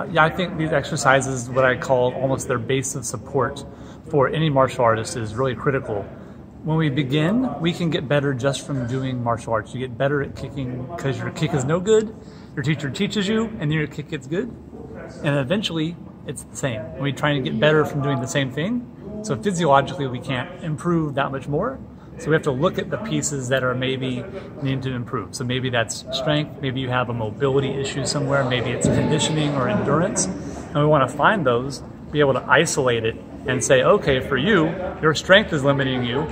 Yeah, I think these exercises, what I call almost their base of support for any martial artist, is really critical. When we begin, we can get better just from doing martial arts. You get better at kicking because your kick is no good, your teacher teaches you, and then your kick gets good. And eventually, it's the same. We try to get better from doing the same thing. So physiologically, we can't improve that much more. So we have to look at the pieces that are maybe need to improve. So maybe that's strength, maybe you have a mobility issue somewhere, maybe it's conditioning or endurance. And we want to find those, be able to isolate it and say, okay, for you, your strength is limiting you.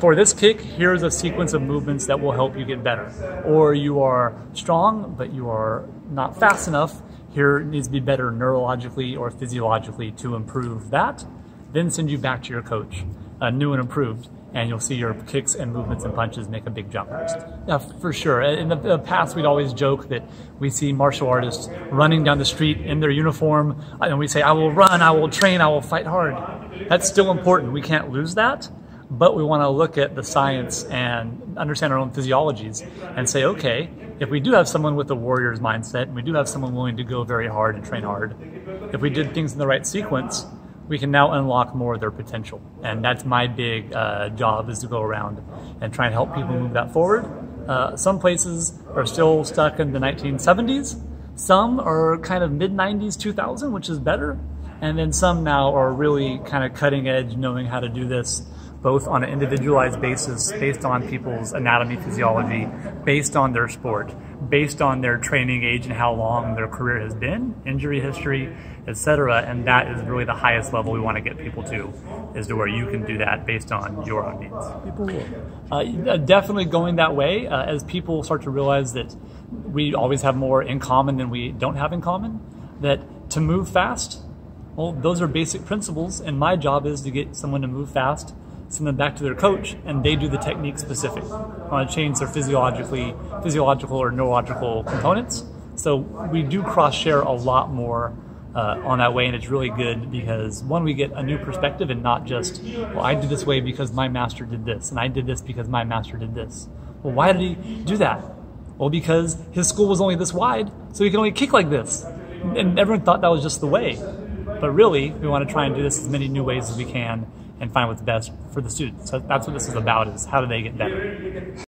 For this kick, here's a sequence of movements that will help you get better. Or you are strong, but you are not fast enough. Here it needs to be better neurologically or physiologically to improve that. Then send you back to your coach, new and improved, and you'll see your kicks and movements and punches make a big jump. Yeah, for sure. In the past, we'd always joke that we see martial artists running down the street in their uniform, and we say, I will run, I will train, I will fight hard. That's still important. We can't lose that, but we want to look at the science and understand our own physiologies and say, okay, if we do have someone with a warrior's mindset, and we do have someone willing to go very hard and train hard, if we did things in the right sequence, we can now unlock more of their potential. And that's my big job, is to go around and try and help people move that forward. Some places are still stuck in the 1970s. Some are kind of mid-90s, 2000, which is better. And then some now are really kind of cutting edge, knowing how to do this, both on an individualized basis, based on people's anatomy, physiology, based on their sport, based on their training age and how long their career has been, injury history, etc. And that is really the highest level we want to get people to, is to where you can do that based on your own needs. Definitely going that way, as people start to realize that we always have more in common than we don't have in common, that to move fast, well, those are basic principles, and my job is to get someone to move fast, send them back to their coach, and they do the technique specific. I want to change their physiological or neurological components. So we do cross-share a lot more on that way, and it's really good because, one, we get a new perspective and not just, well, I did this way because my master did this, and I did this because my master did this. Well, why did he do that? Well, because his school was only this wide, so he could only kick like this. And everyone thought that was just the way. But really, we want to try and do this as many new ways as we can and find what's best for the students. So that's what this is about, is how do they get better.